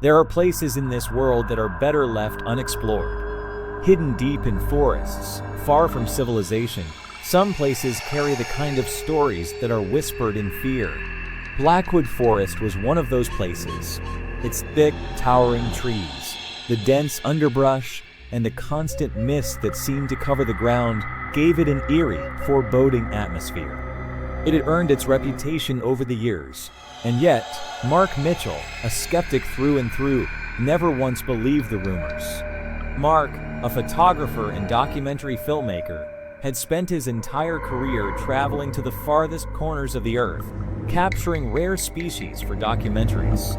There are places in this world that are better left unexplored. Hidden deep in forests, far from civilization, some places carry the kind of stories that are whispered in fear. Blackwood Forest was one of those places. Its thick, towering trees, the dense underbrush, and the constant mist that seemed to cover the ground gave it an eerie, foreboding atmosphere. It had earned its reputation over the years, and yet, Mark Mitchell, a skeptic through and through, never once believed the rumors. Mark, a photographer and documentary filmmaker, had spent his entire career traveling to the farthest corners of the earth, capturing rare species for documentaries.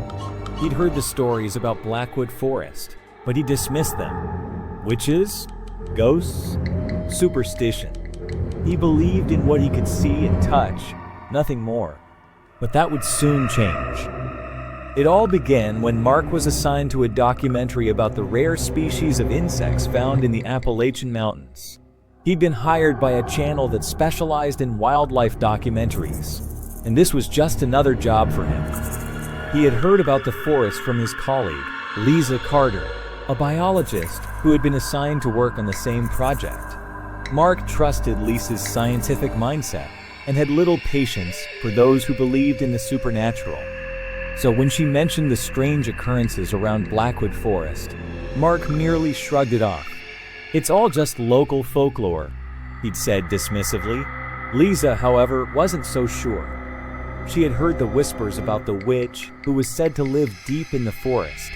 He'd heard the stories about Blackwood Forest, but he dismissed them. Witches? Ghosts? Superstition. He believed in what he could see and touch, nothing more. But that would soon change. It all began when Mark was assigned to a documentary about the rare species of insects found in the Appalachian Mountains. He'd been hired by a channel that specialized in wildlife documentaries, and this was just another job for him. He had heard about the forest from his colleague, Lisa Carter, a biologist who had been assigned to work on the same project. Mark trusted Lisa's scientific mindset and had little patience for those who believed in the supernatural. So when she mentioned the strange occurrences around Blackwood Forest, Mark merely shrugged it off. "It's all just local folklore," he'd said dismissively. Lisa, however, wasn't so sure. She had heard the whispers about the witch who was said to live deep in the forest,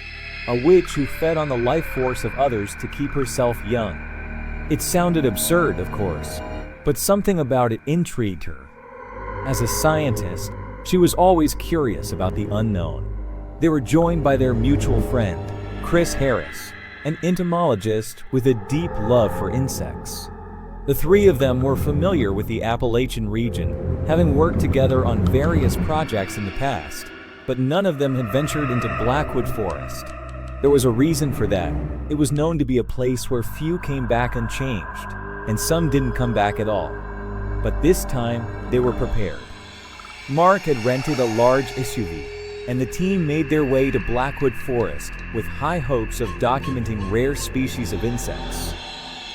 a witch who fed on the life force of others to keep herself young. It sounded absurd, of course, but something about it intrigued her. As a scientist, she was always curious about the unknown. They were joined by their mutual friend, Chris Harris, an entomologist with a deep love for insects. The three of them were familiar with the Appalachian region, having worked together on various projects in the past, but none of them had ventured into Blackwood Forest. There was a reason for that. It was known to be a place where few came back unchanged, and some didn't come back at all. But this time, they were prepared. Mark had rented a large SUV, and the team made their way to Blackwood Forest with high hopes of documenting rare species of insects.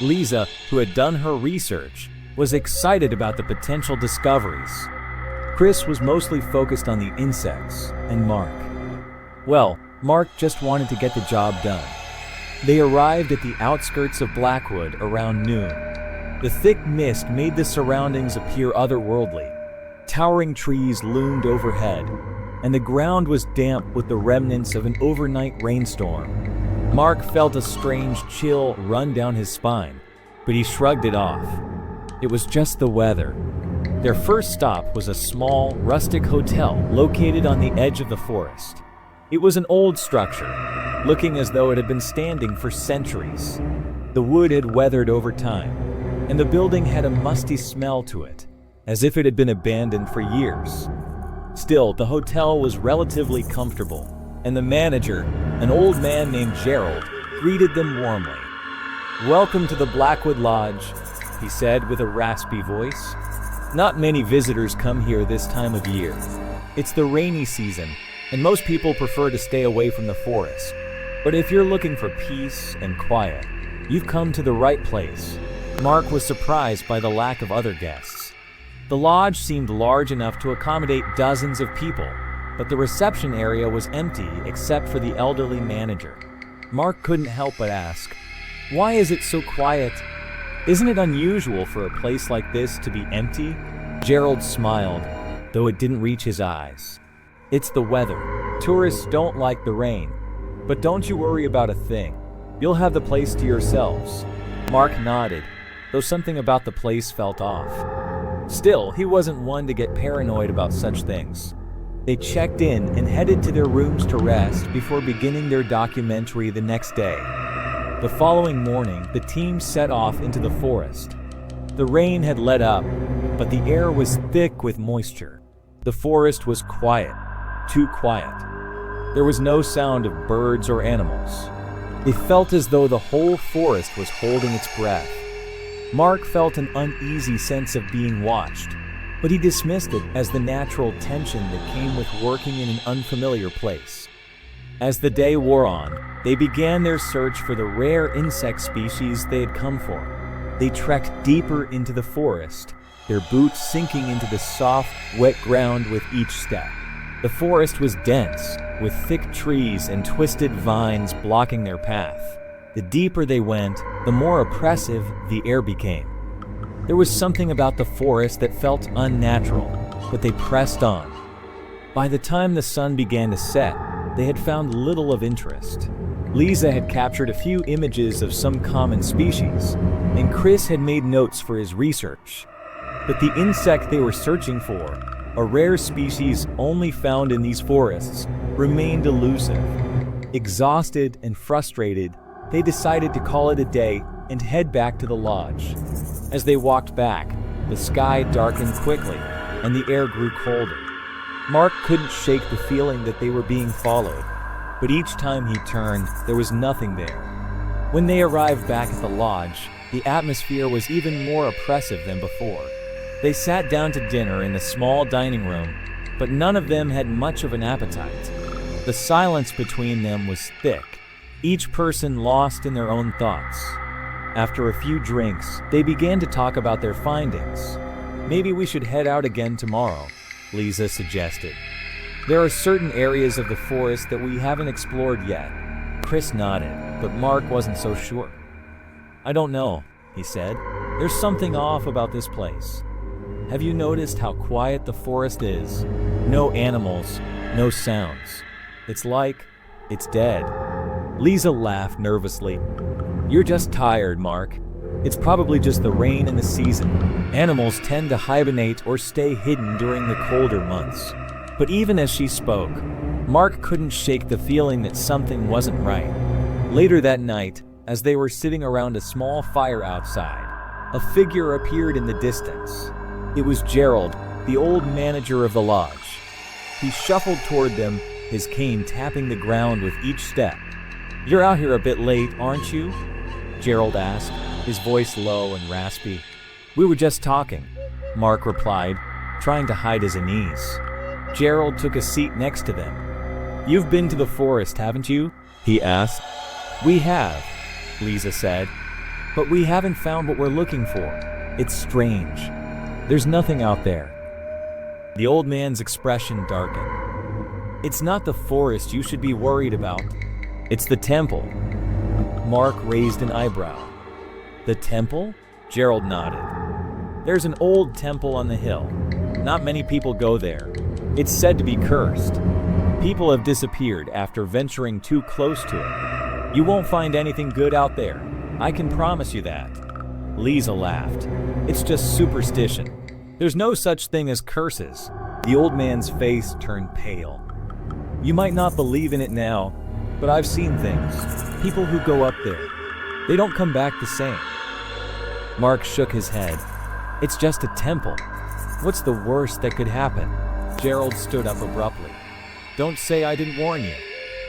Lisa, who had done her research, was excited about the potential discoveries. Chris was mostly focused on the insects, and Mark just wanted to get the job done. They arrived at the outskirts of Blackwood around noon. The thick mist made the surroundings appear otherworldly. Towering trees loomed overhead, and the ground was damp with the remnants of an overnight rainstorm. Mark felt a strange chill run down his spine, but he shrugged it off. It was just the weather. Their first stop was a small, rustic hotel located on the edge of the forest. It was an old structure, looking as though it had been standing for centuries. The wood had weathered over time, and the building had a musty smell to it, as if it had been abandoned for years. Still, the hotel was relatively comfortable, and the manager, an old man named Gerald, greeted them warmly. "Welcome to the Blackwood Lodge," he said with a raspy voice. "Not many visitors come here this time of year. It's the rainy season, and most people prefer to stay away from the forest. But if you're looking for peace and quiet, you've come to the right place." Mark was surprised by the lack of other guests. The lodge seemed large enough to accommodate dozens of people, but the reception area was empty except for the elderly manager. Mark couldn't help but ask, "Why is it so quiet? Isn't it unusual for a place like this to be empty?" Gerald smiled, though it didn't reach his eyes. "It's the weather. Tourists don't like the rain. But don't you worry about a thing. You'll have the place to yourselves." Mark nodded, though something about the place felt off. Still, he wasn't one to get paranoid about such things. They checked in and headed to their rooms to rest before beginning their documentary the next day. The following morning, the team set off into the forest. The rain had let up, but the air was thick with moisture. The forest was quiet, too quiet. There was no sound of birds or animals. It felt as though the whole forest was holding its breath. Mark felt an uneasy sense of being watched, but he dismissed it as the natural tension that came with working in an unfamiliar place. As the day wore on, they began their search for the rare insect species they had come for. They trekked deeper into the forest, their boots sinking into the soft, wet ground with each step. The forest was dense, with thick trees and twisted vines blocking their path. The deeper they went, the more oppressive the air became. There was something about the forest that felt unnatural, but they pressed on. By the time the sun began to set, they had found little of interest. Lisa had captured a few images of some common species, and Chris had made notes for his research. But the insect they were searching for, a rare species only found in these forests, remained elusive. Exhausted and frustrated, they decided to call it a day and head back to the lodge. As they walked back, the sky darkened quickly, and the air grew colder. Mark couldn't shake the feeling that they were being followed, but each time he turned, there was nothing there. When they arrived back at the lodge, the atmosphere was even more oppressive than before. They sat down to dinner in the small dining room, but none of them had much of an appetite. The silence between them was thick, each person lost in their own thoughts. After a few drinks, they began to talk about their findings. "Maybe we should head out again tomorrow," Lisa suggested. "There are certain areas of the forest that we haven't explored yet." Chris nodded, but Mark wasn't so sure. "I don't know," he said. "There's something off about this place. Have you noticed how quiet the forest is? No animals, no sounds. It's like it's dead." Lisa laughed nervously. "You're just tired, Mark. It's probably just the rain and the season. Animals tend to hibernate or stay hidden during the colder months." But even as she spoke, Mark couldn't shake the feeling that something wasn't right. Later that night, as they were sitting around a small fire outside, a figure appeared in the distance. It was Gerald, the old manager of the lodge. He shuffled toward them, his cane tapping the ground with each step. "You're out here a bit late, aren't you?" Gerald asked, his voice low and raspy. "We were just talking," Mark replied, trying to hide his unease. Gerald took a seat next to them. "You've been to the forest, haven't you?" he asked. "We have," Lisa said, "but we haven't found what we're looking for. It's strange. There's nothing out there." The old man's expression darkened. "It's not the forest you should be worried about. It's the temple." Mark raised an eyebrow. "The temple?" Gerald nodded. "There's an old temple on the hill. Not many people go there. It's said to be cursed. People have disappeared after venturing too close to it. You won't find anything good out there. I can promise you that." Lisa laughed. "It's just superstition. There's no such thing as curses." The old man's face turned pale. "You might not believe in it now, but I've seen things. People who go up there, they don't come back the same." Mark shook his head. "It's just a temple. What's the worst that could happen?" Gerald stood up abruptly. "Don't say I didn't warn you.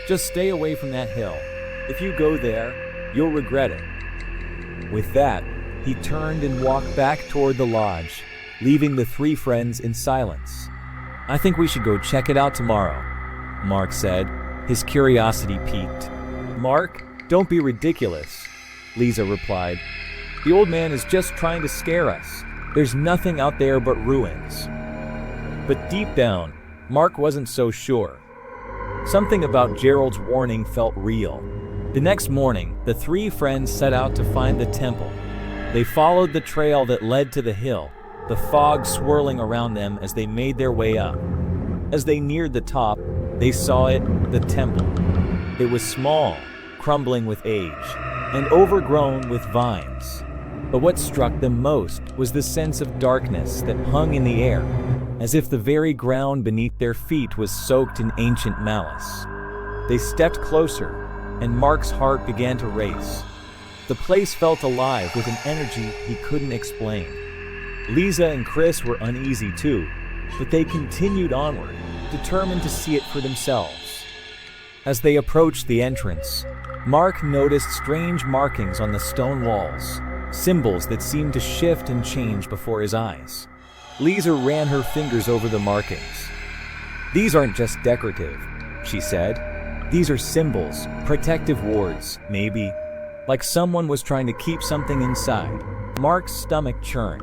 Just stay away from that hill. If you go there, you'll regret it." With that, he turned and walked back toward the lodge, leaving the three friends in silence. "I think we should go check it out tomorrow," Mark said, his curiosity piqued. "Mark, don't be ridiculous," Lisa replied. "The old man is just trying to scare us. There's nothing out there but ruins." But deep down, Mark wasn't so sure. Something about Gerald's warning felt real. The next morning, the three friends set out to find the temple. They followed the trail that led to the hill, the fog swirling around them as they made their way up. As they neared the top, they saw it, the temple. It was small, crumbling with age, and overgrown with vines. But what struck them most was the sense of darkness that hung in the air, as if the very ground beneath their feet was soaked in ancient malice. They stepped closer, and Mark's heart began to race. The place felt alive with an energy he couldn't explain. Lisa and Chris were uneasy too, but they continued onward, determined to see it for themselves. As they approached the entrance, Mark noticed strange markings on the stone walls, symbols that seemed to shift and change before his eyes. Lisa ran her fingers over the markings. "These aren't just decorative," she said. These are symbols, protective wards, maybe. Like someone was trying to keep something inside. Mark's stomach churned.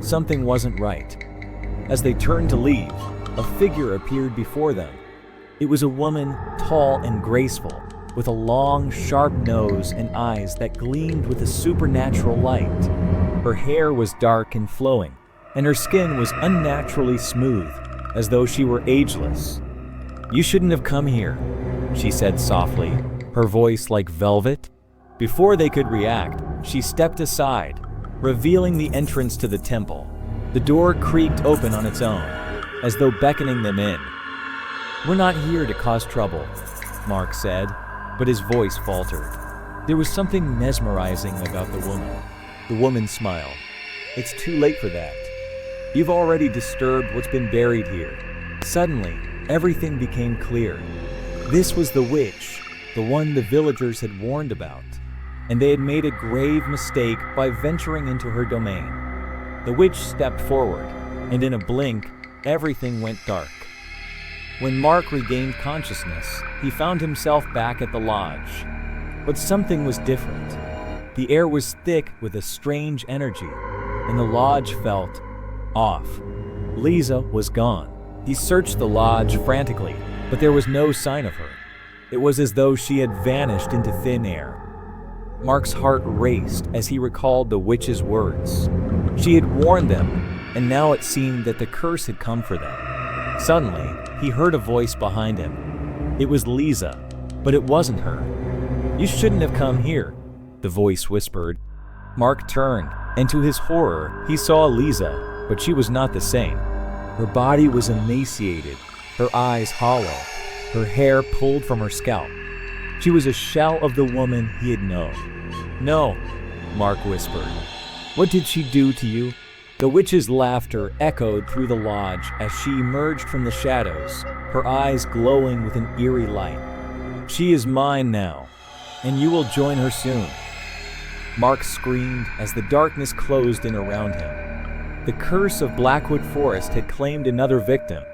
Something wasn't right. As they turned to leave, a figure appeared before them. It was a woman, tall and graceful, with a long, sharp nose and eyes that gleamed with a supernatural light. Her hair was dark and flowing, and her skin was unnaturally smooth, as though she were ageless. "You shouldn't have come here," she said softly, her voice like velvet. Before they could react, she stepped aside, revealing the entrance to the temple. The door creaked open on its own, as though beckoning them in. "We're not here to cause trouble," Mark said, but his voice faltered. There was something mesmerizing about the woman. The woman smiled. "It's too late for that. You've already disturbed what's been buried here." Suddenly, everything became clear. This was the witch, the one the villagers had warned about, and they had made a grave mistake by venturing into her domain. The witch stepped forward, and in a blink, everything went dark. When Mark regained consciousness, he found himself back at the lodge. But something was different. The air was thick with a strange energy, and the lodge felt off. Lisa was gone. He searched the lodge frantically, but there was no sign of her. It was as though she had vanished into thin air. Mark's heart raced as he recalled the witch's words. She had warned them, and now it seemed that the curse had come for them. Suddenly, he heard a voice behind him. It was Lisa, but it wasn't her. "You shouldn't have come here," the voice whispered. Mark turned, and to his horror, he saw Lisa, but she was not the same. Her body was emaciated, her eyes hollow, her hair pulled from her scalp. She was a shell of the woman he had known. "No," Mark whispered. "What did she do to you?" The witch's laughter echoed through the lodge as she emerged from the shadows, her eyes glowing with an eerie light. "She is mine now, and you will join her soon." Mark screamed as the darkness closed in around him. The curse of Blackwood Forest had claimed another victim,